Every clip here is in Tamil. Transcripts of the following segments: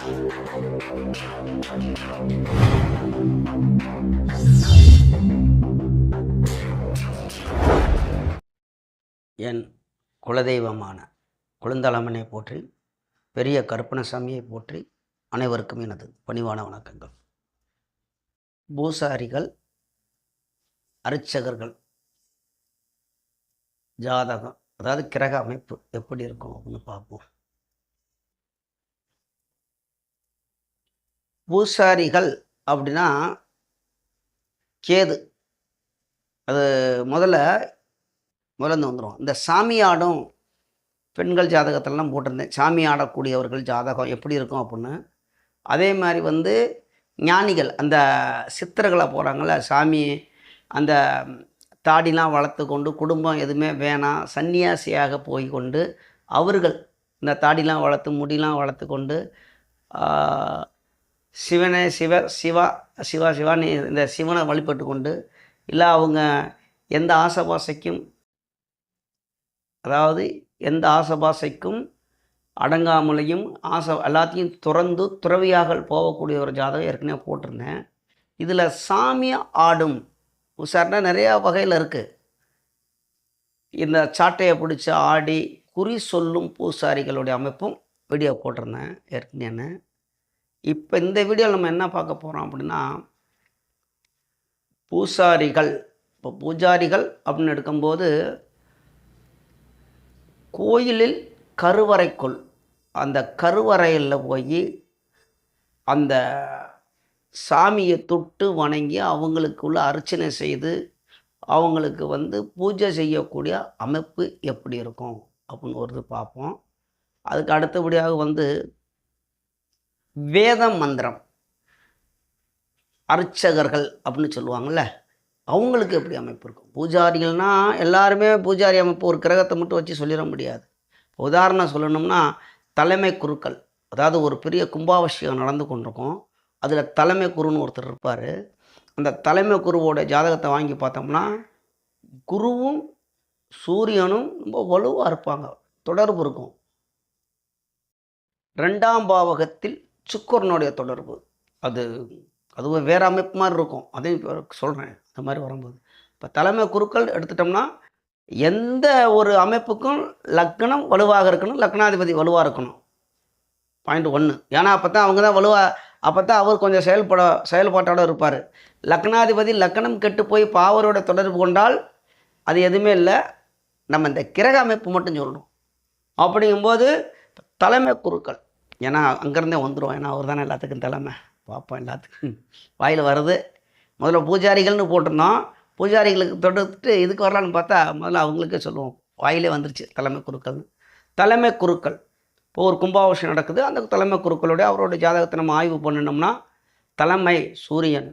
என் குலதெய்வமான கொழுந்தளமனை போற்றி, பெரிய கருப்பணசாமியை போற்றி, அனைவருக்கும் எனது பணிவான வணக்கங்கள். பூசாரிகள், அர்ச்சகர்கள் ஜாதகம், அதாவது கிரக அமைப்பு எப்படி இருக்கும் அப்படின்னு பார்ப்போம். பூசாரிகள் அப்படின்னா கேது, அது முதல்ல வந்துடும். இந்த சாமி ஆடும் பெண்கள் ஜாதகத்திலலாம் போட்டிருந்தேன், சாமி ஆடக்கூடியவர்கள் ஜாதகம் எப்படி இருக்கும் அப்படின்னு. அதே மாதிரி ஞானிகள், அந்த சித்தர்களை போகிறாங்கள சாமி, அந்த தாடிலாம் வளர்த்து கொண்டு குடும்பம் எதுவுமே வேணாம் சன்னியாசியாக போய் கொண்டு அவர்கள் இந்த தாடிலாம் வளர்த்து முடிலாம் வளர்த்து கொண்டு சிவனே சிவா சிவான்னு இந்த சிவனை வழிபட்டு கொண்டு, இல்லை அவங்க எந்த ஆசைபாசைக்கும், அதாவது எந்த ஆசைபாசைக்கும் அடங்காமலையும் எல்லாத்தையும் துறந்து துறவியாக போகக்கூடிய ஒரு ஜாதகம் ஏற்கனவே போட்டிருந்தேன். இதில் சாமி ஆடும் உசார்னா நிறையா வகையில் இருக்குது. இந்த சாட்டையை பிடிச்சி ஆடி குறி சொல்லும் பூசாரிகளுடைய அமைப்பும் வீடியோ போட்டிருந்தேன் ஏற்கனவே. இப்போ இந்த வீடியோவில் நம்ம என்ன பார்க்க போகிறோம் அப்படின்னா, பூசாரிகள். இப்போ பூஜாரிகள் அப்படின்னு எடுக்கும்போது, கோயிலில் கருவறைக்குள், அந்த கருவறையில் போய் அந்த சாமியை தொட்டு வணங்கி அவங்களுக்குள்ள அர்ச்சனை செய்து அவங்களுக்கு பூஜை செய்யக்கூடிய அமைப்பு எப்படி இருக்கும் அப்படின்னு ஒரு பார்ப்போம். அதுக்கு அடுத்தபடியாக வேத மந்திரம் அர்ச்சகர்கள் அப்படின்னு சொல்லுவாங்கள்ல, அவங்களுக்கு எப்படி அமைப்பு இருக்கும். பூஜாரிகள்னால் எல்லாருமே பூஜாரி அமைப்பு ஒரு கிரகத்தை மட்டும் வச்சு சொல்லிட முடியாது. உதாரணம் சொல்லணும்னா, தலைமை குருக்கள், அதாவது ஒரு பெரிய கும்பாபிஷேகம் நடந்து கொண்டிருக்கும், அதில் தலைமை குருன்னு ஒருத்தர் இருப்பார். அந்த தலைமை குருவோட ஜாதகத்தை வாங்கி பார்த்தோம்னா, குருவும் சூரியனும் ரொம்ப வலுவாக இருப்பாங்க, தொடர்பு இருக்கும். 2ஆம் பாவகத்தில் சுக்கிரனுடைய தொடர்பு, அதுவும் வேறு அமைப்பு மாதிரி இருக்கும். அதையும் சொல்கிறேன் அந்த மாதிரி வரும்போது. இப்போ தலைமை குருக்கள் எடுத்துட்டோம்னா, எந்த ஒரு அமைப்புக்கும் லக்னம் வலுவாக இருக்கணும், லக்னாதிபதி வலுவாக இருக்கணும். பாயிண்ட் 1. ஏன்னா அப்போ தான் அவங்க தான் வலுவாக, அப்போ தான் அவர் கொஞ்சம் செயல்பாட்டோடு இருப்பார். லக்னாதிபதி லக்னம் கெட்டு போய் பாவரோட தொடர்பு கொண்டால் அது எதுவுமே இல்லை. நம்ம இந்த கிரக அமைப்பு மட்டும் சொல்லணும். அப்படிங்கும்போது தலைமை குருக்கள், ஏன்னா அங்கேருந்தே வந்துடும், ஏன்னா அவர் தானே எல்லாத்துக்கும் தலைமை. பார்ப்போம், எல்லாத்துக்கும் வாயில் வருது. முதல்ல பூஜாரிகள்னு போட்டிருந்தோம், பூஜாரிகளுக்கு தொடர்ந்துட்டு இதுக்கு வரலான்னு பார்த்தா முதல்ல அவங்களுக்கே சொல்லுவோம், வாயிலே வந்துருச்சு தலைமை குருக்கள்னு. தலைமை குருக்கள், இப்போ ஒரு கும்பாபிஷேகம் நடக்குது, அந்த தலைமை குருக்களுடைய அவரோட ஜாதகத்தை நம்ம ஆய்வு பண்ணினோம்னா, தலைமை சூரியன்,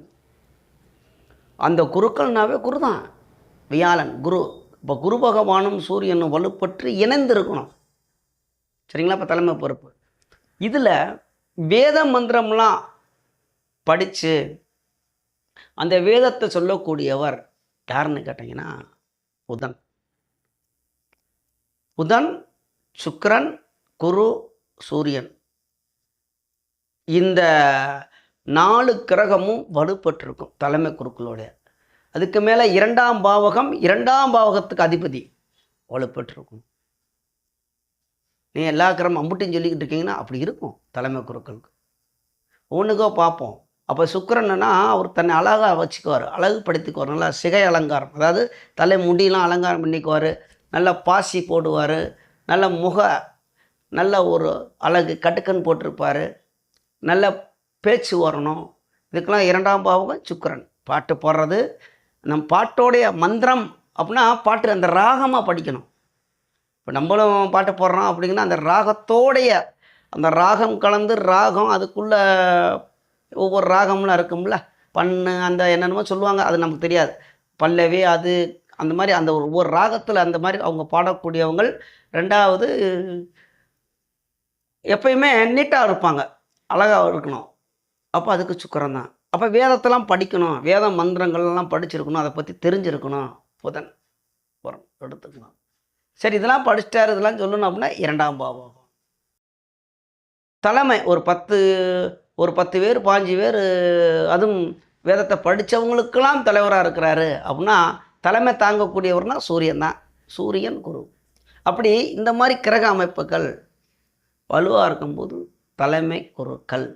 அந்த குருக்கள்னாவே குரு தான், வியாழன் குரு. இப்போ குரு பகவானும் சூரியனும் வலுப்பற்று இணைந்து இருக்கணும், சரிங்களா? இப்போ தலைமை பொறுப்பு. இதில் வேத மந்திரம்லாம் படித்து அந்த வேதத்தை சொல்லக்கூடியவர் யாருன்னு கேட்டிங்கன்னா புதன், சுக்கிரன், குரு, சூரியன், இந்த 4 கிரகமும் வலுப்பட்டிருக்கும் தலைமை குருக்களோட. அதுக்கு மேலே 2ஆம் பாவகம், 2ஆம் பாவகத்துக்கு அதிபதி வலுப்பட்டிருக்கும். நீ எல்லா கிரகம் அம்புட்டின்னு சொல்லிக்கிட்டு இருக்கீங்கன்னா அப்படி இருக்கும் தலைமை குருக்களுக்கு. ஒன்றுக்கோ பார்ப்போம். அப்போ சுக்கிரன்னா அவர் தன்னை அழகாக வச்சுக்குவார், அழகுபடுத்திக்குவார், நல்லா சிகை அலங்காரம், அதாவது தலை முடியெலாம் அலங்காரம் பண்ணிக்குவார், நல்லா பாசி போடுவார், நல்ல ஒரு அழகு கட்டுக்கன் போட்டிருப்பார், நல்ல பேச்சு வரணும். இதுக்கெல்லாம் 2ஆம் பாவகம் சுக்கிரன். பாட்டு போடுறது, நம் பாட்டோடைய மந்திரம் அப்படின்னா பாட்டு அந்த ராகமாக படிக்கணும். இப்போ நம்மளும் பாட்டு போடுறோம் அப்படிங்கன்னா அந்த ராகத்தோடைய, அந்த ராகம் கலந்து ராகம், அதுக்குள்ளே ஒவ்வொரு ராகம்லாம் இருக்கும்ல, பண்ணு அந்த என்னென்னமோ சொல்லுவாங்க, அது நமக்கு தெரியாது. பல்லவி அது அந்த மாதிரி அந்த ஒவ்வொரு ராகத்தில் அந்த மாதிரி அவங்க பாடக்கூடியவங்க. 2வது எப்பயுமே நீட்டாக இருப்பாங்க, அழகாக இருக்கணும். அப்போ அதுக்கு சுக்கிரன் தான். அப்போ வேதத்தெல்லாம் படிக்கணும், வேத மந்திரங்கள்லாம் படிச்சிருக்கணும், அதை பற்றி தெரிஞ்சிருக்கணும். புதன் எடுத்துக்கணும். சரி, இதெல்லாம் படிச்சிட்டாரு, இதெல்லாம் சொல்லணும் அப்படின்னா 2ஆம் பாவம். தலைமை ஒரு 10 பேர் 15 பேர், அதுவும் வேதத்தை படித்தவங்களுக்கெல்லாம் தலைவராக இருக்கிறாரு அப்படின்னா தலைமை தாங்கக்கூடியவர்னா சூரியன் தான். சூரியன் குரு. அப்படி இந்த மாதிரி கிரக அமைப்புகள் வலுவாக இருக்கும்போது தலைமை குருக்கள்,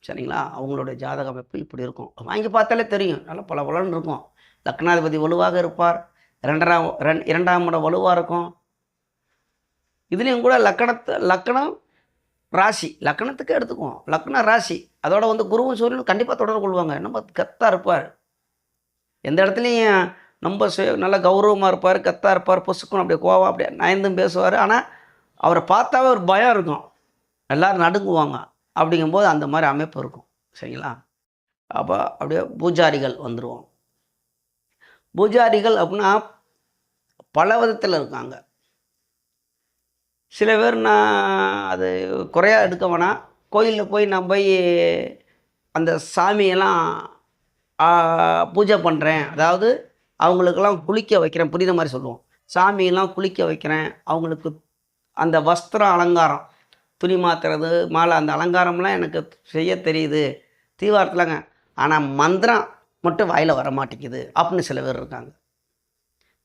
சரிங்களா, அவங்களுடைய ஜாதக அமைப்பு இப்படி இருக்கும். வாங்கி பார்த்தாலே தெரியும், நல்லா பல பலன்னு இருக்கும். லக்னாதிபதி வலுவாக இருப்பார், இரண்டாம் இடம் வலுவாக இருக்கும். இதுலேயும் கூட லக்கணம் ராசி, லக்கணத்துக்கு எடுத்துக்குவோம், லக்னம் ராசி, அதோட வந்து குருவும் சூரியனும் கண்டிப்பாக தொடர்பு கொள்வாங்க. நம்ம கத்தாக இருப்பார், எந்த இடத்துலையும் ரொம்ப நல்லா கௌரவமாக இருப்பார், கத்தாக இருப்பார், பொசுக்கணும், அப்படியே கோவம் அப்படியே நயந்தும் பேசுவார். ஆனால் அவரை பார்த்தாவே ஒரு பயம் இருக்கும், எல்லோரும் நடுங்குவாங்க. அப்படிங்கும்போது அந்த மாதிரி அமைப்பு இருக்கும், சரிங்களா. அப்போ அப்படியே பூஜாரிகள் வந்துடுவோம். பூஜாரிகள் அப்படின்னா பல விதத்தில் இருக்காங்க. சில பேர் நான் அது குறையாக எடுக்க வேணாம், கோயிலில் போய் நான் போய் அந்த சாமியெல்லாம் பூஜை பண்ணுறேன், அதாவது அவங்களுக்கெல்லாம் குளிக்க வைக்கிறேன், புரியுற மாதிரி சொல்லுவோம். சாமியெல்லாம் குளிக்க வைக்கிறேன், அவங்களுக்கு அந்த வஸ்திர அலங்காரம், துணி மாற்றுறது, மாலை, அந்த அலங்காரம்லாம் எனக்கு செய்ய தெரியுது, தீவாரத்துலங்க, ஆனால் மந்திரம் மட்டும் வாயில் வர மாட்டேங்குது அப்படின்னு சில பேர் இருக்காங்க.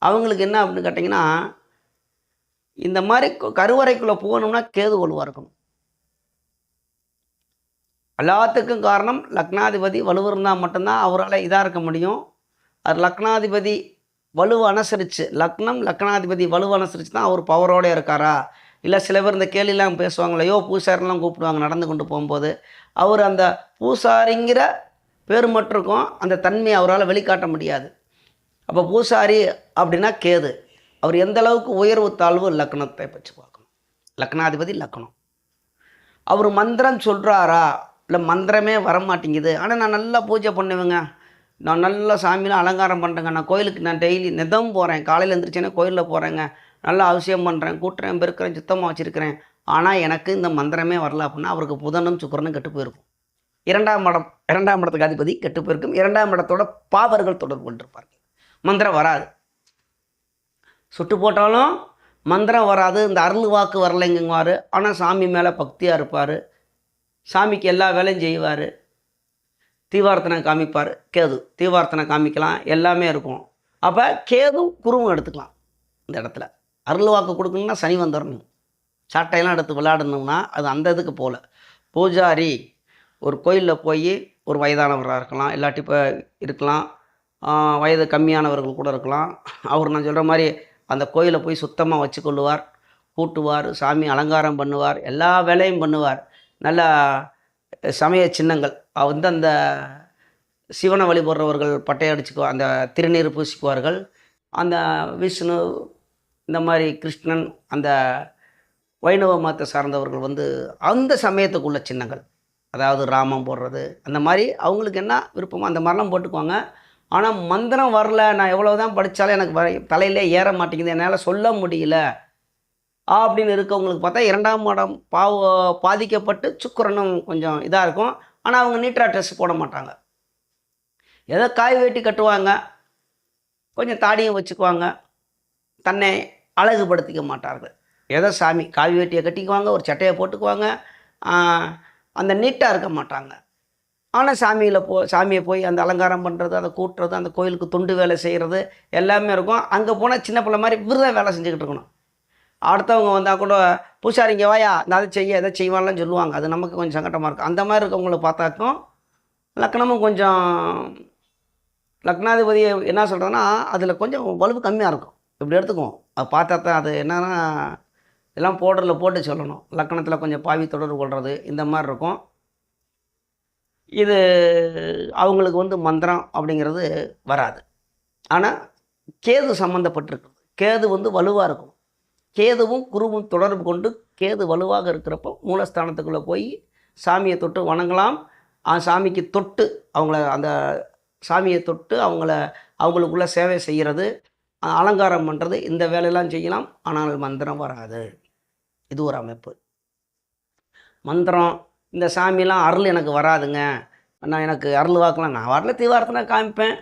அவங்களுக்கு என்ன அப்படின்னு கேட்டிங்கன்னா, இந்த மாதிரி கருவறைக்குள்ளே போகணும்னா கேது வலுவாக இருக்கணும். எல்லாத்துக்கும் காரணம் லக்னாதிபதி வலு இருந்தால் மட்டும்தான் அவரால் இதாக இருக்க முடியும். அது லக்னாதிபதி வலுவை அனுசரித்து, லக்னாதிபதி வலுவை அனுசரித்து தான் அவர் பவரோடு இருக்காரா? இல்லை சில பேர் இந்த கேலிலாம் பேசுவாங்களே, ஐயோ பூசாரிலாம் கூப்பிடுவாங்க நடந்து கொண்டு போகும்போது, அவர் அந்த பூசாரிங்கிற பேர் மட்டும் இருக்கும், அந்த தன்மையை அவரால் வெளிக்காட்ட முடியாது. அப்போ பூசாரி அப்படின்னா கேது, அவர் எந்த அளவுக்கு உயர்வு தாழ்வு லக்னத்தை வச்சு பார்க்கணும். லக்னாதிபதி லக்னம், அவர் மந்திரம் சொல்கிறாரா, இல்லை மந்திரமே வரமாட்டேங்குது, ஆனால் நான் நல்லா பூஜை பண்ணுவேங்க, நான் நல்லா சாமியில் அலங்காரம் பண்ணுறேங்க, நான் கோயிலுக்கு நான் டெய்லி நிதம் போகிறேன், காலையில் எழுந்திரிச்சேன்னா கோயிலில் போகிறேங்க, நல்லா அவசியம் பண்ணுறேன், கூட்டுறேன், பெருக்கிறேன், சுத்தமாக வச்சுருக்கிறேன், ஆனால் எனக்கு இந்த மந்திரமே வரல அப்படின்னா அவருக்கு புதனும் சுக்கிரனும் கெட்டு போயிருக்கும். இரண்டாம் இடத்துக்கு அதிபதி கெட்டு போயிருக்கும். இரண்டாம் இடத்தோட பாவர்கள் தொடர்பு கொண்டிருப்பார்கள். மந்திரம் வராது, சுட்டு போட்டாலும் மந்திரம் வராது, இந்த அருள் வாக்கு வரலைங்குவார். ஆனால் சாமி மேலே பக்தியாக இருப்பார், சாமிக்கு எல்லா வேலையும் செய்வார், தீவார்த்தனை காமிப்பார். கேது தீவார்த்தனை காமிக்கலாம், எல்லாமே இருக்கும். அப்போ கேதும் குருவும் எடுத்துக்கலாம். இந்த இடத்துல அருள் வாக்கு கொடுக்கணுன்னா சனி வந்துடணும், சாட்டையெல்லாம் எடுத்து விளையாடணும்னா அது அந்த இதுக்கு போகல. பூஜாரி ஒரு கோயிலில் போய் ஒரு வயதானவராக இருக்கலாம், இல்லாட்டி இப்போ இருக்கலாம், வயது கம்மியானவர்கள் கூட இருக்கலாம். அவர் நான் சொல்கிற மாதிரி அந்த கோயிலை போய் சுத்தமாக வச்சு கொள்ளுவார், கூட்டுவார், சாமி அலங்காரம் பண்ணுவார், எல்லா வேலையும் பண்ணுவார். நல்லா சமய சின்னங்கள் வந்து அந்த சிவனை வழிபடுறவர்கள் பட்டையை அடிச்சுக்குவார், அந்த திருநீர் பூசிக்குவார்கள். அந்த விஷ்ணு, இந்த மாதிரி கிருஷ்ணன், அந்த வைணவ மதத்தை சார்ந்தவர்கள் வந்து அந்த சமயத்துக்குள்ள சின்னங்கள், அதாவது ராமம் போடுறது, அந்த மாதிரி அவங்களுக்கு என்ன விருப்பமோ அந்த மாதிரிலாம் போட்டுக்குவாங்க. ஆனால் மந்திரம் வரல, நான் எவ்வளோ தான் படித்தாலும் எனக்கு தலையிலே ஏற மாட்டேங்குது, என்னால் சொல்ல முடியல அப்படின்னு இருக்கவங்களுக்கு பார்த்தா இரண்டாம் இடம் பாதிக்கப்பட்டு சுக்கிரனும் கொஞ்சம் இதாக இருக்கும். ஆனால் அவங்க நீட்டாக ட்ரெஸ் போட மாட்டாங்க, ஏதோ காய் வெட்டி கட்டுவாங்க, கொஞ்சம் தாடியும் வச்சுக்குவாங்க, தன்னை அழகுபடுத்திக்க மாட்டார்கள். ஏதோ சாமி காவி வேட்டியை கட்டிக்குவாங்க, ஒரு சட்டையை போட்டுக்குவாங்க, அந்த நீட்டாக இருக்க மாட்டாங்க. ஆனால் சாமியை போய் அந்த அலங்காரம் பண்ணுறது, அதை கூட்டுறது, அந்த கோயிலுக்கு தொண்டு வேலை செய்கிறது எல்லாமே இருக்கும். அங்கே போனால் சின்ன பிள்ளை மாதிரி விரத வேலை செஞ்சுக்கிட்டு இருக்கணும். அடுத்தவங்க வந்தால் கூட பூசாரிங்க வாயா நான் அதை செய்ய எதை செய்வான்லாம் சொல்லுவாங்க, அது நமக்கு கொஞ்சம் சங்கடமாக இருக்கும். அந்த மாதிரி இருக்கவங்கள பார்த்தாக்கும் லக்னமும் கொஞ்சம் லக்னாதிபதி என்ன சொல்கிறதுன்னா அதில் கொஞ்சம் வலுவு கம்மியாக இருக்கும். இப்படி எடுத்துக்குவோம், அது பார்த்தா தான் அது என்னன்னா எல்லாம் போர்டரில் போட்டு சொல்லணும். லக்கணத்தில் கொஞ்சம் பாவி தொடர்பு கொள்வது இந்த மாதிரி இருக்கும். இது அவங்களுக்கு வந்து மந்திரம் அப்படிங்கிறது வராது. ஆனால் கேது சம்மந்தப்பட்டிருக்கு, கேது வந்து வலுவாக இருக்கும். கேதுவும் குருவும் தொடர்பு கொண்டு கேது வலுவாக இருக்கிறப்போ மூலஸ்தானத்துக்குள்ளே போய் சாமியை தொட்டு வணங்கலாம். சாமிக்கு தொட்டு அந்த சாமியை தொட்டு அவங்களுக்குள்ள சேவை செய்கிறது, அலங்காரம் பண்ணுறது, இந்த வேலையெல்லாம் செய்யலாம். ஆனால் மந்திரம் வராது. இது ஒரு அமைப்பு. மந்திரம் இந்த சாமிலாம் அருள் எனக்கு வராதுங்க, எனக்கு அருள் வாக்கலாம், நான் வரல தீவாரத்தினா காமிப்பேன்,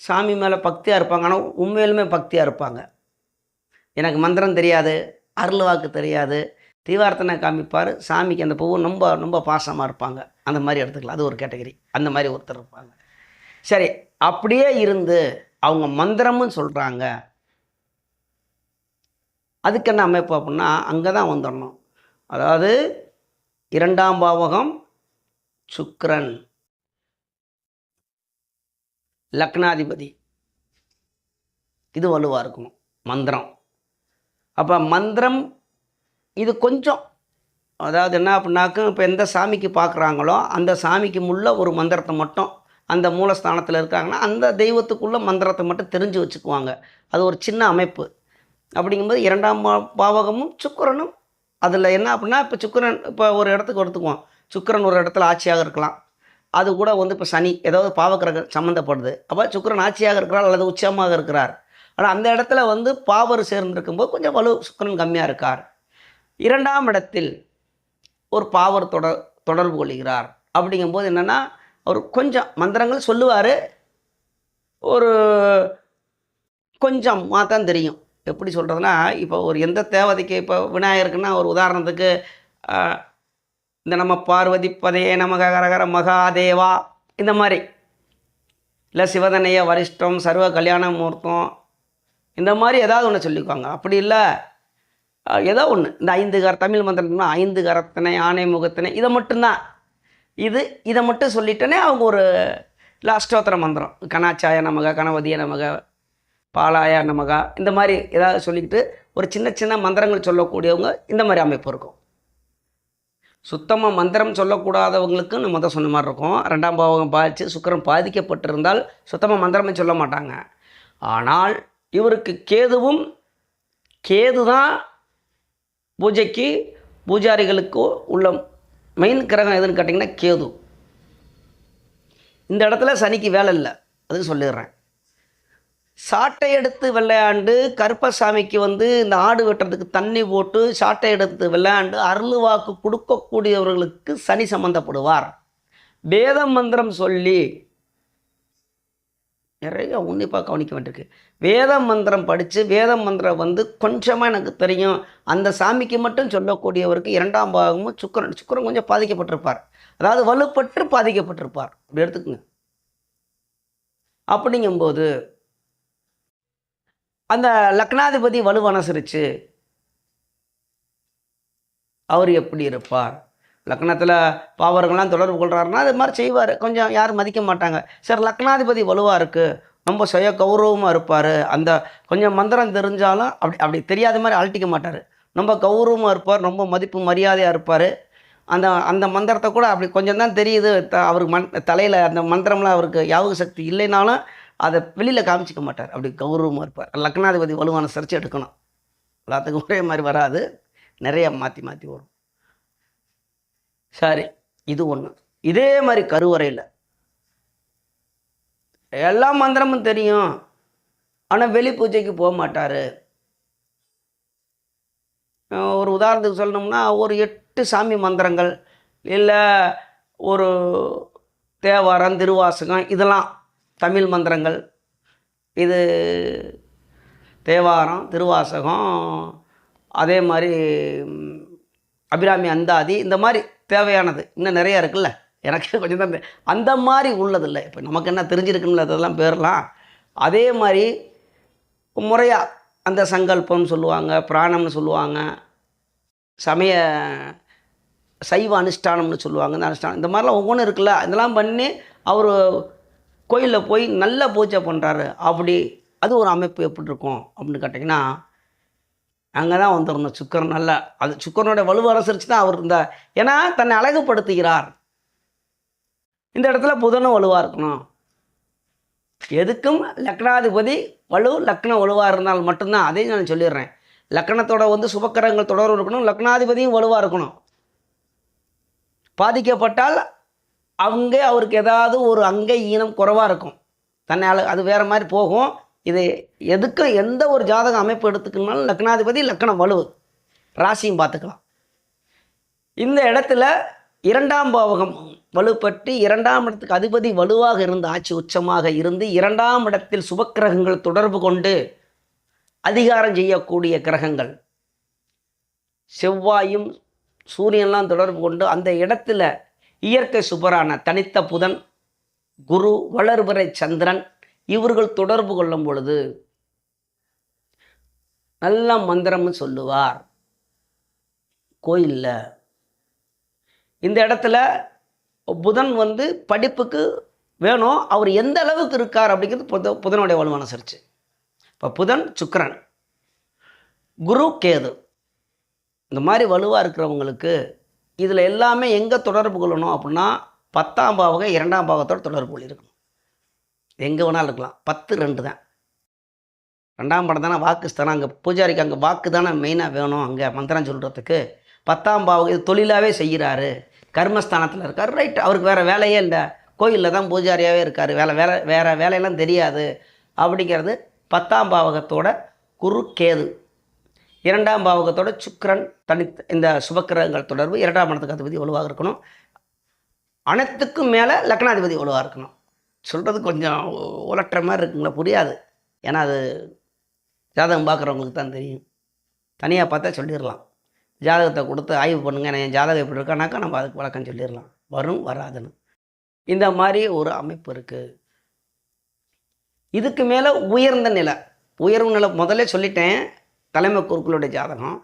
சாமி மேலே பக்தியாக இருப்பாங்க, ஆனால் உண்மையிலுமே பக்தியாக இருப்பாங்க. எனக்கு மந்திரம் தெரியாது, அருள் வாக்கு தெரியாது, தீவார்த்தனை காமிப்பார். சாமிக்கு அந்த பூவும் ரொம்ப ரொம்ப பாசமாக இருப்பாங்க. அந்த மாதிரி எடுத்துக்கலாம். அது ஒரு கேட்டகரி. அந்த மாதிரி ஒருத்தர் இருப்பாங்க. சரி, அப்படியே இருந்து அவங்க மந்திரமும் சொல்கிறாங்க. அதுக்கு என்ன அமைப்பு அப்படின்னா, அங்கே தான் வந்துடணும். அதாவது 2ஆம் பாவகம் சுக்கிரன், லக்னாதிபதி, இது வலுவாக இருக்கணும் மந்திரம். அப்போ மந்திரம் இது கொஞ்சம், அதாவது என்ன அப்படின்னாக்க, இப்போ எந்த சாமிக்கு பார்க்குறாங்களோ அந்த சாமிக்கு முள்ள ஒரு மந்திரத்தை மட்டும், அந்த மூலஸ்தானத்தில் இருக்காங்கன்னா அந்த தெய்வத்துக்குள்ள மந்திரத்தை மட்டும் தெரிஞ்சு வச்சுக்குவாங்க. அது ஒரு சின்ன அமைப்பு. அப்படிங்கும்போது 2ஆம் பாவகமும் சுக்கிரனும் அதில் என்ன அப்படின்னா, இப்போ சுக்கிரன் இப்போ ஒரு இடத்துக்கு எடுத்துக்குவோம். சுக்கிரன் ஒரு இடத்துல ஆட்சியாக இருக்கலாம். அது கூட வந்து இப்போ சனி ஏதாவது பாவக்கிரகம் சம்மந்தப்படுது. அப்போ சுக்கிரன் ஆட்சியாக இருக்கிறார் அல்லது உச்சமாக இருக்கிறார். ஆனால் அந்த இடத்துல வந்து பாவர் சேர்ந்திருக்கும்போது கொஞ்சம் வலு சுக்கிரன் கம்மியாக இருக்கார். 2ஆம் இடத்தில் ஒரு பாவர் தொடர்பு கொள்கிறார். அப்படிங்கும்போது என்னென்னா, அவர் கொஞ்சம் மந்திரங்கள் சொல்லுவார். ஒரு கொஞ்சம் தான் தெரியும். எப்படி சொல்கிறதுனா, இப்போ ஒரு எந்த தேவதைக்கு, இப்போ விநாயகருக்குன்னா ஒரு உதாரணத்துக்கு இந்த நம்ம பார்வதி பதையே நமக கரகர மகாதேவா இந்த மாதிரி, இல்லை சிவதனைய வரிஷ்டம் சர்வ கல்யாண முகூர்த்தம் இந்த மாதிரி ஏதாவது ஒன்று சொல்லிக்குவாங்க. அப்படி இல்லை ஏதோ ஒன்று, இந்த 5 தமிழ் மந்திரம்னா 5 கரத்தனை ஆணை முகத்தினை இதை மட்டும்தான், இதை மட்டும் சொல்லிட்டேனே அவங்க ஒரு அஷ்டோத்திர மந்திரம், கணாச்சாய நமக கணபதிய நமக பாலாயா நமகா இந்த மாதிரி ஏதாவது சொல்லிக்கிட்டு ஒரு சின்ன சின்ன மந்திரங்கள் சொல்லக்கூடியவங்க இந்த மாதிரி அமைப்பு இருக்கும். சுத்தமாக மந்திரம் சொல்லக்கூடாதவங்களுக்கு நம்ம தான் சொன்ன மாதிரி இருக்கும். 2ஆம் பாவகம் பாதித்து சுக்கிரன் பாதிக்கப்பட்டிருந்தால் சுத்தமாக மந்திரமே சொல்ல மாட்டாங்க. ஆனால் இவருக்கு கேது தான் பூஜைக்கு பூஜாரிகளுக்கு உள்ள மெயின் கிரகம் எதுன்னு கேட்டிங்கன்னா கேது. இந்த இடத்துல சனிக்கு வேலை இல்லை, அதுக்கு சொல்லிடுறேன். சாட்டை எடுத்து விளையாண்டு கருப்பசாமிக்கு வந்து இந்த ஆடு வெட்டுறதுக்கு தண்ணி போட்டு சாட்டை எடுத்து விளையாண்டு அருள் வாக்கு கொடுக்கக்கூடியவர்களுக்கு சனி சம்பந்தப்படுவார். வேத மந்திரம் சொல்லி நிறைய உன்னிப்பாக கவனிக்க வேண்டியிருக்கு. வேத மந்திரம் படித்து வேத மந்திரம் வந்து கொஞ்சமாக எனக்கு தெரியும் அந்த சாமிக்கு மட்டும் சொல்லக்கூடியவருக்கு 2ஆம் பாவமும் சுக்கிரன் கொஞ்சம் பாதிக்கப்பட்டிருப்பார். அதாவது வலுப்பற்று பாதிக்கப்பட்டிருப்பார். அப்படி எடுத்துக்கோங்க. அப்படிங்கும்போது அந்த லக்னாதிபதி வலுவனுசரித்து அவர் எப்படி இருப்பார்? லக்னத்தில் பாவர்கள்லாம் தொடர்பு கொள்கிறாருன்னா அது மாதிரி செய்வார். கொஞ்சம் யாரும் மதிக்க மாட்டாங்க. சரி, லக்னாதிபதி வலுவாக இருக்குது, ரொம்ப சுய கௌரவமாக இருப்பார். அந்த கொஞ்சம் மந்திரம் தெரிஞ்சாலும் அப்படி தெரியாத மாதிரி அழட்டிக்க மாட்டார். ரொம்ப கௌரவமாக இருப்பார், ரொம்ப மதிப்பு மரியாதையாக இருப்பார். அந்த மந்திரத்தை கூட அப்படி கொஞ்சம் தான் தெரியுது அவருக்கு தலையில் அந்த மந்திரம்லாம் அவருக்கு யாபக சக்தி இல்லைனாலும் அதை வெளியில் காமிச்சிக்க மாட்டார். அப்படி கௌரவமாக இருப்பார். லக்னாதிபதி வலுவான சரிச்சு எடுக்கணும். எல்லாத்துக்கும் ஒரே மாதிரி வராது, நிறைய மாற்றி வரும். சரி, இது ஒன்று. இதே மாதிரி கருவறையில் எல்லா மந்திரமும் தெரியும், ஆனால் வெளி பூஜைக்கு போக மாட்டார். ஒரு உதாரணத்துக்கு சொல்லணும்னா, ஒரு 8 சாமி மந்திரங்கள் இல்லை ஒரு தேவாரம் திருவாசகம் இதெல்லாம் தமிழ் மந்திரங்கள். இது தேவாரம் திருவாசகம், அதே மாதிரி அபிராமி அந்தாதி, இந்த மாதிரி தேவையானது இன்னும் நிறையா இருக்குல்ல. எனக்கு கொஞ்சம் தான் அந்த மாதிரி உள்ளதில்லை. இப்போ நமக்கு என்ன தெரிஞ்சிருக்குன்னு அதெல்லாம் பேரலாம். அதே மாதிரி முறையாக அந்த சங்கல்பம் சொல்லுவாங்க, பிராணம்னு சொல்லுவாங்க, சமய சைவ அனுஷ்டானம்னு சொல்லுவாங்க. இந்த அனுஷ்டானம் இந்த மாதிரிலாம் ஒவ்வொன்றும் இருக்குல்ல. இதெல்லாம் பண்ணி அவர் கோயிலில் போய் நல்ல பூஜை பண்ணுறாரு. அது ஒரு அமைப்பு எப்படி இருக்கும் அப்படின்னு கேட்டிங்கன்னா, அங்கே தான் வந்துடணும் சுக்கிரன். நல்லா அது சுக்கிரனோட வலுவை அனுசரித்து தான் அவர் ஏன்னா தன்னை அழகுபடுத்துகிறார். இந்த இடத்துல புதனும் வலுவாக இருக்கணும். எதுக்கும் லக்னாதிபதி லக்னம் வலுவாக இருந்தால் மட்டும்தான். அதையும் நான் சொல்லிடுறேன். லக்னத்தோட வந்து சுபக்கிரகங்கள் தொடர்பு இருக்கணும், லக்னாதிபதியும் வலுவாக இருக்கணும். பாதிக்கப்பட்டால் அவருக்கு ஏதாவது ஒரு அங்கை ஈனம் குறைவாக இருக்கும், தன்னால் அது வேறு மாதிரி போகும். இது எதுக்கும் எந்த ஒரு ஜாதக அமைப்பு எடுத்துக்கணும்னாலும் லக்னாதிபதி லக்னம் வலு, ராசியும் பார்த்துக்கலாம். இந்த இடத்துல 2ஆம் பாவகம் வலுப்பட்டு 2ஆம் இடத்துக்கு அதிபதி வலுவாக இருந்து ஆட்சி உச்சமாக இருந்து 2ஆம் இடத்தில் சுபக்கிரகங்கள் தொடர்பு கொண்டு அதிகாரம் செய்யக்கூடிய கிரகங்கள் செவ்வாயும் சூரியன்லாம் தொடர்பு கொண்டு அந்த இடத்துல இயற்கை சுபரான தனித்த புதன், குரு, வளர்பிறை சந்திரன் இவர்கள் தொடர்பு கொள்ளும் பொழுது நல்ல மந்திரம்னு சொல்லுவார் கோயிலில். இந்த இடத்துல புதன் வந்து படிப்புக்கு வேணும், அவர் எந்த அளவுக்கு இருக்கார் அப்படிங்கிறது புதனுடைய வலுவான சர்ச்சு. இப்போ புதன், சுக்கிரன், குரு, கேது இந்த மாதிரி வலுவாக இருக்கிறவங்களுக்கு இதில் எல்லாமே எங்கே தொடர்பு கொள்ளணும் அப்படின்னா 10ஆம் பாவகம் 2ஆம் பாவத்தோடு தொடர்பு கொள்ளிருக்கணும். எங்கே வேணாலும் இருக்கலாம். 10 2 தான். 2ஆம் படம் தானே வாக்குஸ்தானம், அங்கே பூஜாரிக்கு அங்கே வாக்கு தானே மெயினாக வேணும். அங்கே மந்திரம் சொல்கிறதுக்கு 10ஆம் பாவகம் இது தொழிலாகவே செய்கிறாரு, கர்மஸ்தானத்தில் இருக்கார், ரைட். அவருக்கு வேறு வேலையே இல்லை, கோயிலில் தான் பூஜாரியாகவே இருக்கார், வேறு வேலையெல்லாம் தெரியாது அப்படிங்கிறது 10ஆம் பாவகத்தோட குரு, கேது. 2ஆம் பாவகத்தோட சுக்கிரன், இந்த சுபக்கிரகங்கள் தொடர்பு. 2ஆம் இடத்துக்கு அதிபதி வலுவாக இருக்கணும். அனைத்துக்கும் மேலே லக்னாதிபதி வலுவாக இருக்கணும். சொல்கிறது கொஞ்சம் உலட்டுற மாதிரி இருக்குங்களா, புரியாது. ஏன்னா அது ஜாதகம் பார்க்குறவங்களுக்கு தான் தெரியும். தனியாக பார்த்தா சொல்லிடலாம். ஜாதகத்தை கொடுத்து ஆய்வு பண்ணுங்க, என் ஜாதகம் எப்படி இருக்கானாக்கா நம்ம அதுக்கு வழக்கம் சொல்லிடலாம், வரும் வராதுன்னு. இந்த மாதிரி ஒரு அமைப்பு இருக்குது. இதுக்கு மேலே உயர்ந்த நிலை, உயர்வு நிலை முதல்ல சொல்லிட்டேன். தலைமை குருக்களுடைய ஜாதகம்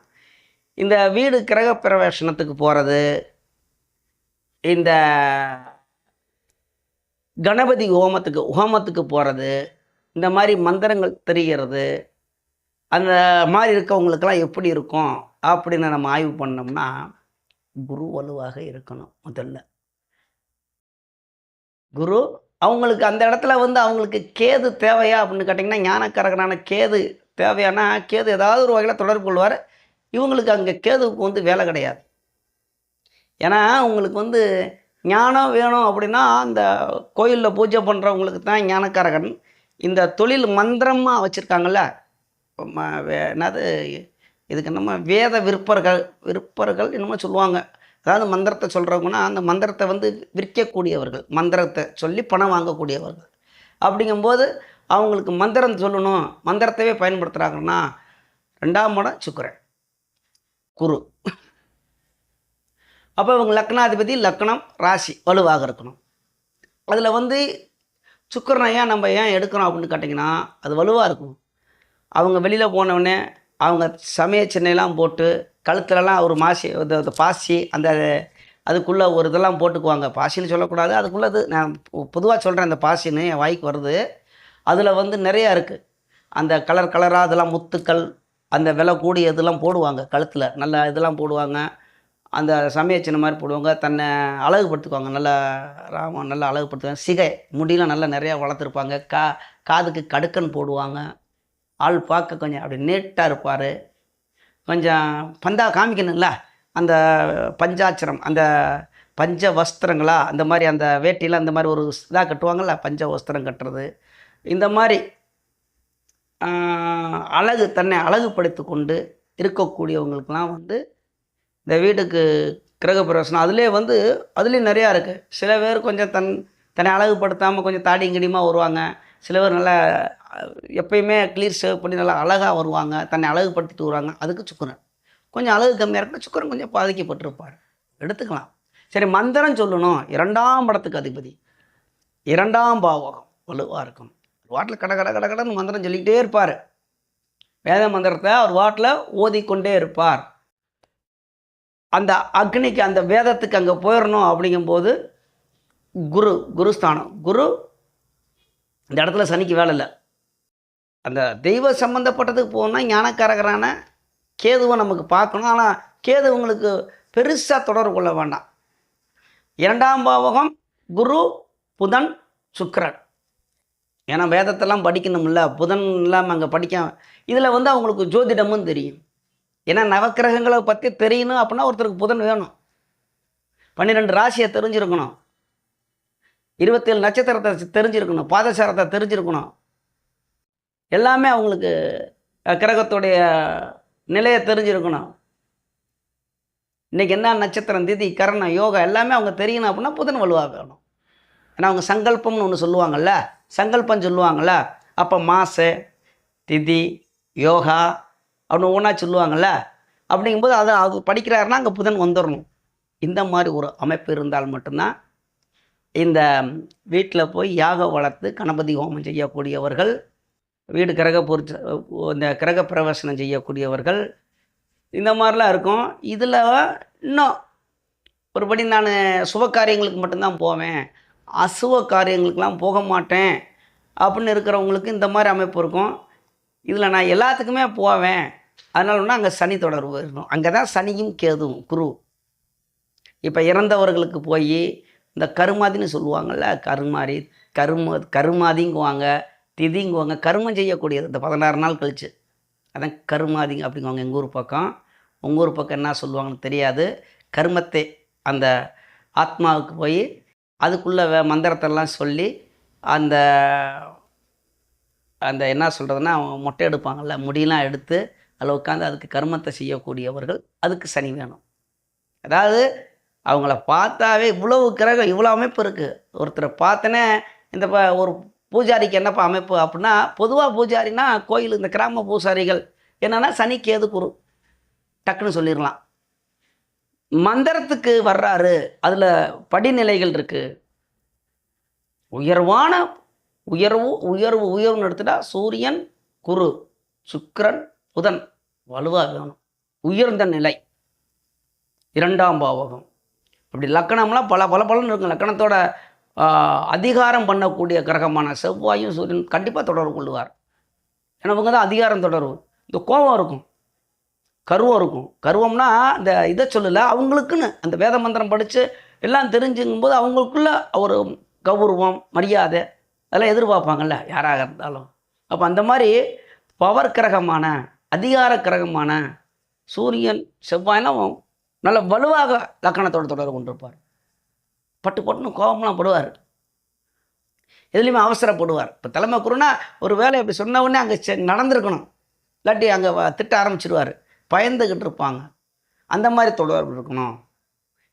இந்த வீடு கிரக பிரவேசனத்துக்கு போகிறது, இந்த கணபதி ஹோமத்துக்கு போகிறது, இந்த மாதிரி மந்திரங்கள் தெரிகிறது, அந்த மாதிரி இருக்கவங்களுக்கெல்லாம் எப்படி இருக்கும் அப்படின்னு நம்ம ஆய்வு பண்ணோம்னா குரு வலுவாக இருக்கணும். முதல்ல குரு அவங்களுக்கு அந்த இடத்துல வந்து அவங்களுக்கு கேது தேவையா அப்படின்னு கேட்டிங்கன்னா, ஞானக்காரகனான கேது தேவையானா, கேது ஏதாவது ஒரு வகையில் தொடர்பு கொள்வார். இவங்களுக்கு அங்கே கேதுவுக்கு வந்து வேலை கிடையாது. ஏன்னா உங்களுக்கு வந்து ஞானம் வேணும் அப்படின்னா அந்த கோயிலில் பூஜை பண்ணுறவங்களுக்கு தான் ஞானக்காரகன். இந்த தொழில் மந்திரமாக வச்சுருக்காங்கல்ல, என்னது இதுக்கு நம்ம வேத விற்பர்கள் என்னமோ சொல்லுவாங்க. அதாவது மந்திரத்தை சொல்கிறவங்கன்னா அந்த மந்திரத்தை வந்து விற்கக்கூடியவர்கள், மந்திரத்தை சொல்லி பணம் வாங்கக்கூடியவர்கள். அப்படிங்கும்போது அவங்களுக்கு மந்திரம் சொல்லணும், மந்திரத்தையே பயன்படுத்துகிறாங்கன்னா 2ஆம் இடம் சுக்கிரன், குரு. அப்போ இவங்க லக்னாதிபதி, லக்னம், ராசி வலுவாக இருக்கணும். அதில் வந்து சுக்கிரனை நம்ம ஏன் எடுக்கிறோம் அப்படின்னு கேட்டிங்கன்னா, அது வலுவாக இருக்கும். அவங்க வெளியில் போனவுடனே அவங்க சமய சின்னையெல்லாம் போட்டு கழுத்துலலாம் ஒரு பாசி அந்த அதுக்குள்ளே ஒரு இதெல்லாம் போட்டுக்குவாங்க. பாசின்னு சொல்லக்கூடாது, அதுக்குள்ளே அது நான் பொதுவாக சொல்கிறேன், அந்த பாசின்னு என் வாய்க்கு வருது. அதில் வந்து நிறையா இருக்குது. அந்த கலராக அதெல்லாம் முத்துக்கள், அந்த விலை கூடிய இதெல்லாம் போடுவாங்க கழுத்தில், நல்ல இதெல்லாம் போடுவாங்க. அந்த சமய சின்ன மாதிரி போடுவாங்க, தன்னை அழகுபடுத்துக்குவாங்க, நல்லா அழகுபடுத்துவாங்க. சிகை முடியெலாம் நல்லா நிறையா வளர்த்துருப்பாங்க. காதுக்கு கடுக்கன் போடுவாங்க. ஆள் பார்க்க கொஞ்சம் அப்படி நீட்டாக இருப்பார். கொஞ்சம் காமிக்கணுங்களா, அந்த பஞ்சாட்சரம், அந்த பஞ்ச வஸ்திரங்களா, அந்த மாதிரி அந்த வேட்டியில் அந்த மாதிரி ஒரு இதாக கட்டுவாங்கள்ல, பஞ்ச வஸ்திரம் கட்டுறது. இந்த மாதிரி தன்னை அழகுபடுத்தி கொண்டு இருக்கக்கூடியவங்களுக்கெல்லாம் வந்து இந்த வீட்டுக்கு கிரகப்பிரவேசனம் அதுலேயும் நிறையா இருக்குது. சில பேர் கொஞ்சம் தன்னை அழகுபடுத்தாமல் கொஞ்சம் தாடிங்கடியமாக வருவாங்க. சில பேர் நல்லா எப்பயுமே க்ளீர் சேவ் பண்ணி நல்லா அழகாக வருவாங்க, தன்னை அழகுபடுத்திட்டு வருவாங்க. அதுக்கு சுக்கிரன் கொஞ்சம் அழகு கம்மியாக இருக்குன்னா சுக்கிரன் கொஞ்சம் பாதிக்கப்பட்டிருப்பார், எடுத்துக்கலாம். சரி, மந்திரம் சொல்லணும். 2ஆம் இடத்துக்கு அதிபதி, 2ஆம் பாவகம் வலுவாக இருக்கும். வாட்டில் கடன்னு மந்திரம் சொல்லிக்கிட்டே இருப்பார். வேத மந்திரத்தை அவர் வாட்டில் ஓதிக்கொண்டே இருப்பார். அந்த அக்னிக்கு, அந்த வேதத்துக்கு அங்கே போயிடணும். அப்படிங்கும்போது குருஸ்தானம், குரு இந்த இடத்துல சனிக்கு வேலை இல்லை. அந்த தெய்வ சம்மந்தப்பட்டதுக்கு போகணுன்னா ஞானக்காரகரான கேதுவை நமக்கு பார்க்கணும். ஆனால் கேது உங்களுக்கு பெருசாக தொடர்பு கொள்ள வேண்டாம். 2ஆம் பாவகம் குரு, புதன், சுக்கிரன். ஏன்னா வேதத்தெல்லாம் படிக்கணும்ல, புதன் இல்லாமல் அங்கே படிக்க. இதில் வந்து அவங்களுக்கு ஜோதிடமும் தெரியும். ஏன்னா நவக்கிரகங்களை பற்றி தெரியணும் அப்படின்னா ஒருத்தருக்கு புதன் வேணும். 12 ராசியை தெரிஞ்சிருக்கணும், 27 நட்சத்திரத்தை தெரிஞ்சிருக்கணும், பாதசாரத்தை தெரிஞ்சிருக்கணும். எல்லாமே அவங்களுக்கு கிரகத்துடைய நிலையை தெரிஞ்சிருக்கணும். இன்றைக்கி என்ன நட்சத்திரம், திதி, கரணம், யோகா எல்லாமே அவங்க தெரியணும் அப்படின்னா புதன் வலுவாக வேணும். ஏன்னா அவங்க சங்கல்பம்னு ஒன்று சொல்லுவாங்கள்ல, சங்கல்பம் சொல்லுவாங்கள்ல. அப்போ மாச, திதி, யோகா அப்படின்னு ஒவ்வொன்றா சொல்லுவாங்கள்ல. அப்படிங்கும்போது அதை அது படிக்கிறாருன்னா அங்கே புதன் வந்துடணும். இந்த மாதிரி ஒரு அமைப்பு இருந்தால் மட்டும்தான் இந்த வீட்டில் போய் யாகம் வளர்த்து கணபதி ஹோமம் செய்யக்கூடியவர்கள், வீடு இந்த கிரக பிரவேசனம் செய்யக்கூடியவர்கள், இந்த மாதிரிலாம் இருக்கும். இதில் இன்னும் ஒருபடி நான் சுப காரியங்களுக்கு மட்டும்தான் போவேன், அசுப காரியங்களுக்கெலாம் போக மாட்டேன் அப்படின்னு இருக்கிறவங்களுக்கு இந்த மாதிரி அமைப்பு இருக்கும். இதில் நான் எல்லாத்துக்குமே போவேன், அதனால அங்கே சனி தொடர்பு இருக்கும். அங்கே தான் சனியும் கேதுவும் குரு. இப்போ இறந்தவர்களுக்கு போய் இந்த கருமாதின்னு சொல்லுவாங்கள்ல, கருமாதிங்குவாங்க, திதிங்குவாங்க, கருமம் செய்யக்கூடியது இந்த 16 நாள் கழிச்சு. அதான் கருமாதிங்க அப்படிங்குவாங்க எங்கள் ஊர் பக்கம். உங்கள் ஊர் பக்கம் என்ன சொல்லுவாங்கன்னு தெரியாது. கருமத்தை அந்த ஆத்மாவுக்கு போய் அதுக்குள்ளே மந்திரத்தெல்லாம் சொல்லி அந்த அந்த என்ன சொல்கிறதுனா மொட்டை எடுப்பாங்கள்ல, முடியெல்லாம் எடுத்து அதில் உட்காந்து அதுக்கு கருமத்தை செய்யக்கூடியவர்கள், அதுக்கு சனி வேணும். அதாவது அவங்கள பார்த்தாவே இவ்வளவு கிரகம் இவ்வளோ அமைப்பு இருக்குது. ஒருத்தரை பார்த்தனே இந்த ஒரு பூஜாரிக்கு என்னப்பா அமைப்பு அப்படின்னா, பொதுவாக பூஜாரினா கோயில் இந்த கிராம பூசாரிகள் என்னென்னா சனி கேது குரு டக்குன்னு சொல்லிடலாம். மந்திரத்துக்கு வர்றாரு, அதில் படிநிலைகள் இருக்குது. உயர்வுன்னு எடுத்துட்டா சூரியன் குரு சுக்கிரன் புதன் வலுவாக வேணும். உயர்ந்த நிலை 2ஆம் பாவகம். அப்படி லக்கணம்லாம் பலன்னு இருக்கும். லக்கணத்தோட அதிகாரம் பண்ணக்கூடிய கிரகமான செவ்வாயும் சூரியன் கண்டிப்பாக தொடர்பு கொள்ளுவார். ஏன்னா அவங்க தான் அதிகாரம் தொடர்பு. இந்த கோபம் இருக்கும், கருவம் இருக்கும். கருவம்னா இந்த இதை சொல்லலை, அவங்களுக்குன்னு அந்த வேத மந்திரம் படித்து எல்லாம் தெரிஞ்சுங்கும்போது அவங்களுக்குள்ள ஒரு கௌரவம் மரியாதை அதெல்லாம் எதிர்பார்ப்பாங்கள்ல யாராக இருந்தாலும். அப்போ அந்த மாதிரி பவர் கிரகமான அதிகார கிரகமான சூரியன் செவ்வாயெல்லாம் நல்ல வலுவாக லக்கணத்தோட தொடர்பு கொண்டிருப்பார். பட்டுன்னு கோபம்லாம் படுவார், எதுலேயுமே அவசரப்படுவார். இப்போ தலைமை குருனா ஒரு வேலை அப்படி சொன்ன உடனே அங்கே நடந்திருக்கணும், இல்லாட்டி அங்கே திட்ட ஆரம்பிச்சிடுவார், பயந்துக்கிட்டு இருப்பாங்க. அந்த மாதிரி தொடர்பு இருக்கணும்.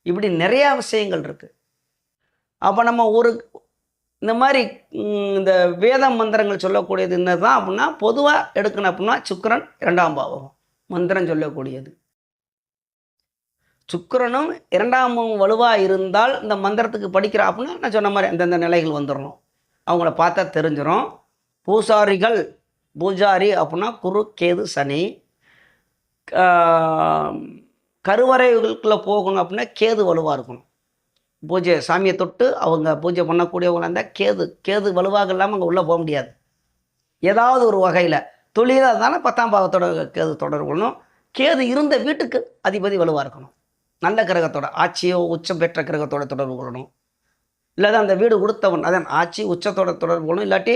இப்படி நிறையா விஷயங்கள் இருக்குது. அப்போ நம்ம இந்த மாதிரி இந்த வேத மந்திரங்கள் சொல்லக்கூடியது என்ன தான் அப்படின்னா, பொதுவாக எடுக்கணும் அப்படின்னா சுக்கிரன் 2ஆம் பாவகம் மந்திரம் சொல்லக்கூடியது. சுக்கிரனும் 2ஆம் வலுவாக இருந்தால் இந்த மந்திரத்துக்கு படிக்கிற அப்படின்னா நான் சொன்ன மாதிரி அந்தந்த நிலைகள் வந்துடணும். அவங்கள பார்த்தா தெரிஞ்சிடும். பூஜாரி அப்படின்னா குரு கேது சனி. கருவறைகளுக்குள்ளே போகணும் அப்படின்னா கேது வலுவாக இருக்கணும். பூஜை சாமியை தொட்டு அவங்க பூஜை பண்ணக்கூடியவங்களாக இருந்தால் கேது வலுவாக இல்லாமல் அங்கே உள்ளே போக முடியாது. ஏதாவது ஒரு வகையில் தொழிலாக இருந்தாலும் 10ஆம் பாவத்தோட கேது தொடர்பு கொள்ளணும். கேது இருந்த வீட்டுக்கு அதிபதி வலுவாக இருக்கணும். நல்ல கிரகத்தோட ஆட்சியோ உச்சம் பெற்ற கிரகத்தோட தொடர்பு கொள்ளணும். இல்லாத அந்த வீடு கொடுத்தவன் அதான் ஆட்சி உச்சத்தோட தொடர்பு கொள்ளணும். இல்லாட்டி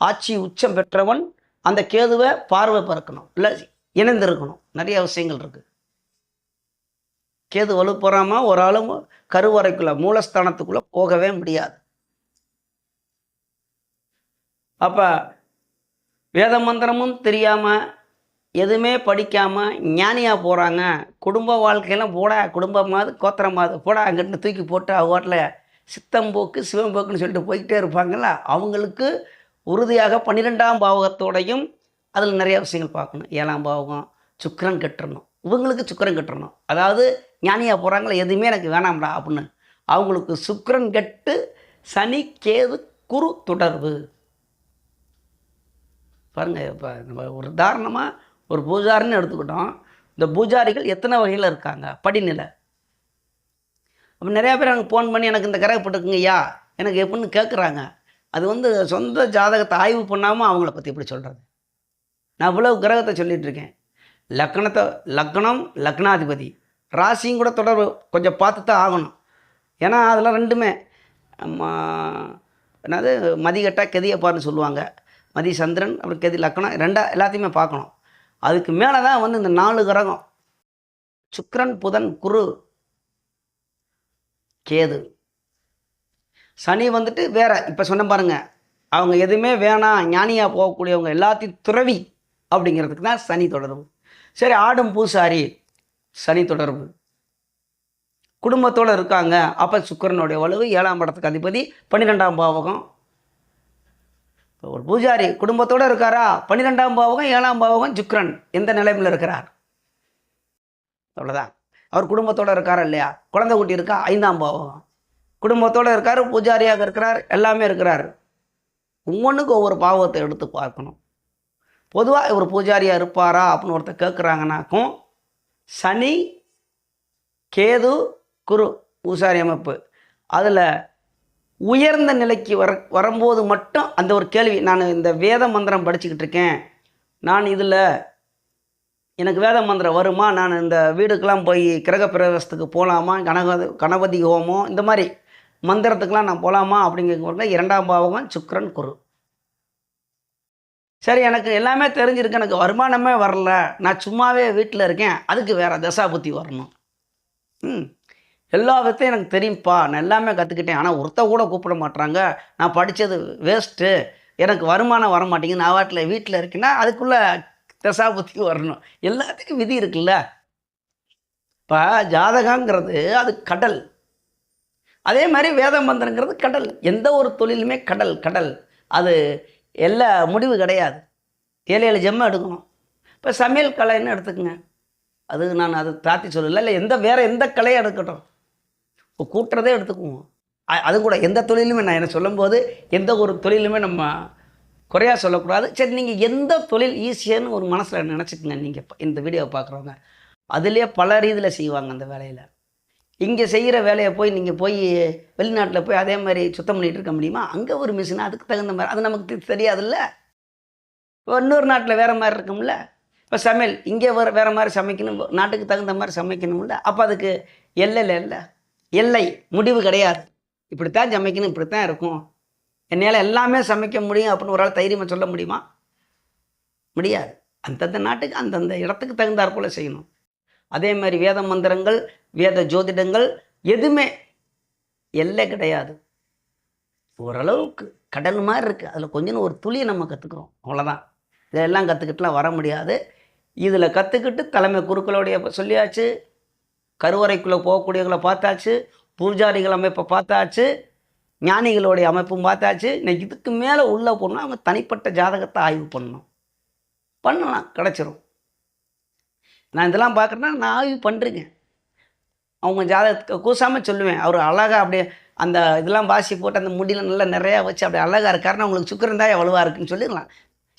ஆட்சி உச்சம் பெற்றவன் அந்த கேதுவை பார்வை பறக்கணும், இல்லை இணைந்திருக்கணும். நிறைய விஷயங்கள் இருக்குது. கேது வலு போகாமல் ஒரு ஆளும் கருவறைக்குள்ளே மூலஸ்தானத்துக்குள்ளே போகவே முடியாது. அப்போ வேத மந்திரமும் தெரியாமல் எதுவுமே படிக்காமல் ஞானியாக போகிறாங்க. குடும்ப வாழ்க்கையெல்லாம் குடும்பமாவது கோத்திரமாவது அங்கிட்டு தூக்கி போட்டு அவங்க சித்தம்போக்கு சிவம்போக்குன்னு சொல்லிட்டு போய்கிட்டே இருப்பாங்கள்ல, அவங்களுக்கு உறுதியாக 12ஆம் பாவகத்தோடையும் அதில் நிறைய விஷயங்கள் பார்க்கணும். 7ஆம் பாவகம் சுக்கிரன் கெட்டுறணும். இவங்களுக்கு சுக்கிரன் கெட்டுறணும். அதாவது ஞானியாக போகிறாங்களா எதுவுமே எனக்கு வேணாம்டா அப்படின்னு அவங்களுக்கு சுக்கிரன் கெட்டு சனி கேது குரு தொடர்பு பாருங்கள். இப்போ நம்ம ஒரு உதாரணமாக ஒரு பூஜாரின்னு எடுத்துக்கிட்டோம். இந்த பூஜாரிகள் எத்தனை வகையில் இருக்காங்க படிநிலை. அப்போ நிறையா பேர் எனக்கு ஃபோன் பண்ணி எனக்கு இந்த கிரகப்பட்டுக்குங்க ஐயா எனக்கு எப்படின்னு கேட்குறாங்க. அது சொந்த ஜாதகத்தை ஆய்வு பண்ணாமல் அவங்கள பற்றி எப்படி சொல்கிறது. நான் இவ்வளவு கிரகத்தை சொல்லிகிட்ருக்கேன். லக்னம் லக்னாதிபதி ராசியும் கூட தொடர்பு கொஞ்சம் பார்த்து தான் ஆகணும். ஏன்னா அதெல்லாம் ரெண்டுமே என்னது மதிகட்டா கெதியப்பார்னு சொல்லுவாங்க. மதி சந்திரன் அப்புறம் கெதி லக்னம் எல்லாத்தையுமே பார்க்கணும். அதுக்கு மேலே தான் இந்த 4 கிரகம் சுக்கிரன் புதன் குரு கேது சனி வேற. இப்போ சொன்ன பாருங்க, அவங்க எதுவுமே வேணாம் ஞானியாக போகக்கூடியவங்க எல்லாத்தையும் துறவி அப்படிங்கிறதுக்கு தான் சனி தொடர்பு. சரி, ஆடும் பூசாரி சனி தொடர்பு. குடும்பத்தோடு இருக்காங்க, அப்போ சுக்கிரனுடைய வலுவு 7ஆம் இடத்துக்கு அதிபதி 12ஆம் பாவகம். ஒரு பூஜாரி குடும்பத்தோடு இருக்காரா 12ஆம் பாவகம் 7ஆம் பாவகம் சுக்கிரன் எந்த நிலைமையில் இருக்கிறார். அவ்வளோதான். அவர் குடும்பத்தோடு இருக்காரா இல்லையா? குழந்தை குட்டி இருக்கா? 5ஆம் பாவம். குடும்பத்தோடு இருக்கார், பூஜாரியாக இருக்கிறார், எல்லாமே இருக்கிறார். ஒவ்வொன்றுக்கும் ஒவ்வொரு பாவத்தை எடுத்து பார்க்கணும். பொதுவாக இவர் பூஜாரியாக இருப்பாரா அப்படின்னு ஒருத்தர் கேட்குறாங்கனாக்கும், சனி, கேது, குரு பூசாரி அமைப்பு. அதில் உயர்ந்த நிலைக்கு வரும்போது மட்டும் அந்த ஒரு கேள்வி, நான் இந்த வேத மந்திரம் படிச்சுக்கிட்டு இருக்கேன், நான் இதில் எனக்கு வேத மந்திரம் வருமா, நான் இந்த வீடுக்கெல்லாம் போய் கிரக பிரவேசத்துக்கு போகலாமா, கணபதி ஹோமம் இந்த மாதிரி மந்திரத்துக்கெலாம் நான் போகலாமா அப்படிங்கிற 2ஆம் பாவகம் சுக்கிரன், குரு. சரி, எனக்கு எல்லாமே தெரிஞ்சிருக்கு, எனக்கு வருமானமே வரல, நான் சும்மாவே வீட்டில் இருக்கேன், அதுக்கு வேறு தசா புத்தி வரணும். எல்லா வித்தையும் எனக்கு தெரியும்ப்பா, நான் எல்லாமே கற்றுக்கிட்டேன், ஆனால் ஒருத்த கூட கூப்பிட மாட்றாங்க, நான் படித்தது வேஸ்ட்டு, எனக்கு வருமானம் வர மாட்டேங்குது, நான் வீட்டில் இருக்கேன்னா அதுக்குள்ளே தசா புத்தி வரணும். எல்லாத்துக்கும் விதி இருக்குல்ல. இப்போ ஜாதகங்கிறது அது கடல், அதே மாதிரி வேத மந்திரங்கிறது கடல். எந்த ஒரு தொழிலுமே கடல் கடல், அது எல்லா முடிவு கிடையாது. 7 ஜென்மம் எடுக்கணும். இப்போ சமையல் கலைன்னு எடுத்துக்கங்க, அது நான் அதை தாத்தி சொல்லலை, இல்லை வேறு எந்த கலையை எடுக்கட்டும், இப்போ கூட்டுறதே எடுத்துக்குவோம். அது கூட எந்த தொழிலுமே நான் என்ன சொல்லும்போது எந்த ஒரு தொழிலுமே நம்ம குறையாக சொல்லக்கூடாது. சரி, நீங்கள் எந்த தொழில் ஈஸியான்னு ஒரு மனசில் நினச்சிக்கங்க. நீங்கள் இந்த வீடியோவை பார்க்குறவங்க அதுலேயே பல ரீதியில் செய்வாங்க அந்த வேலையில். இங்கே செய்கிற வேலையை நீங்கள் போய் வெளிநாட்டில் போய் அதே மாதிரி சுத்தம் பண்ணிகிட்டு இருக்க முடியுமா? அங்கே ஒரு மிஷின், அதுக்கு தகுந்த மாதிரி, அது நமக்கு தெரியாதுல்ல. இப்போ இன்னொரு நாட்டில் வேறு மாதிரி இருக்கும்ல. இப்போ சமையல் இங்கே வேறு மாதிரி சமைக்கணும், நாட்டுக்கு தகுந்த மாதிரி சமைக்கணும்ல. அப்போ அதுக்கு எல்லை முடிவு கிடையாது. இப்படித்தான் சமைக்கணும், இப்படித்தான் இருக்கும், என்னால் எல்லாமே சமைக்க முடியும் அப்படின்னு ஒரு ஆள் தைரியமாக சொல்ல முடியுமா? முடியாது. அந்தந்த நாட்டுக்கு அந்தந்த இடத்துக்கு தகுந்தாற் போல் செய்யணும். அதே மாதிரி வேத மந்திரங்கள், வேத ஜோதிடங்கள் எதுவுமே எல்லை கிடையாது. ஓரளவுக்கு கடல் மாதிரி இருக்குது, அதில் கொஞ்சம் ஒரு துளியை நம்ம கற்றுக்குறோம், அவ்வளோதான். இதெல்லாம் கற்றுக்கிட்டுலாம் வர முடியாது. இதில் கற்றுக்கிட்டு தலைமை குருக்களுடைய சொல்லியாச்சு, கருவறைக்குள்ளே போகக்கூடியவங்களை பார்த்தாச்சு, பூஜாரிகள் அமைப்பை பார்த்தாச்சு, ஞானிகளுடைய அமைப்பும் பார்த்தாச்சு. இன்னைக்கு இதுக்கு மேலே உள்ளே போகணும்னா அவங்க தனிப்பட்ட ஜாதகத்தை ஆய்வு பண்ணலாம், கிடச்சிரும். நான் இதெல்லாம் பார்க்குறேன்னா நான் ஆய்வு பண்ணுறேங்க. அவங்க ஜாதகத்தை கூசாமல் சொல்லுவேன். அவர் அழகாக அப்படியே அந்த இதெல்லாம் வாசி போட்டு அந்த முடியல நல்லா நிறையா வச்சு அப்படியே அழகாக இருக்காருன்னா உங்களுக்கு சுக்கிரன் தான் வலுவாக இருக்குன்னு சொல்லிடலாம்.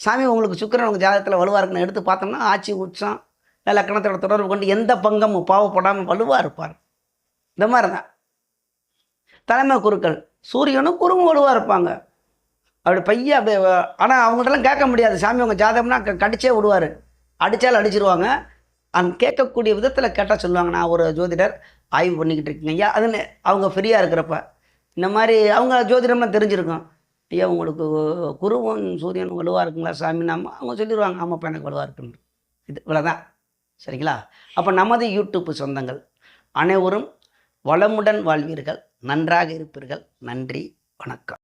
சாமி உங்களுக்கு சுக்கிரன் உங்கள் ஜாதகத்தில் வலுவாக இருக்குன்னு எடுத்து பார்த்தோம்னா ஆட்சி உச்சம் லக்கணத்தோட தொடர்பு கொண்டு எந்த பங்கமும் பாவப்படாமல் வலுவாக இருப்பார். இந்த மாதிரி தான் தலைமை குருக்கள் சூரியனும் குருவும் வலுவாக இருப்பாங்க. அப்படி பையன் அப்படியே, ஆனால் அவங்கள்ட்டலாம் கேட்க முடியாது. சாமி உங்கள் ஜாதகம்னா கடிச்சே விடுவார், அடித்தாலும் அடிச்சிருவாங்க. அந்த கேட்கக்கூடிய விதத்தில் கேட்டால் சொல்லுவாங்க, நான் ஒரு ஜோதிடர் ஆய்வு பண்ணிக்கிட்டு இருக்கீங்க ஐயா, அதுன்னு அவங்க ஃப்ரீயாக இருக்கிறப்ப இந்த மாதிரி அவங்க ஜோதிடம்லாம் தெரிஞ்சிருக்கும். ஐயா உங்களுக்கு குருவும் சூரியனும் வலுவாக இருக்குங்களா சாமி? அவங்க சொல்லிடுவாங்க, ஆமாப்பா எனக்கு வலுவாக இருக்குன்னு. இது இவ்வளோதான், சரிங்களா? அப்போ நமது யூடியூப் சொந்தங்கள் அனைவரும் வளமுடன் வாழ்வீர்கள், நன்றாக இருப்பீர்கள். நன்றி, வணக்கம்.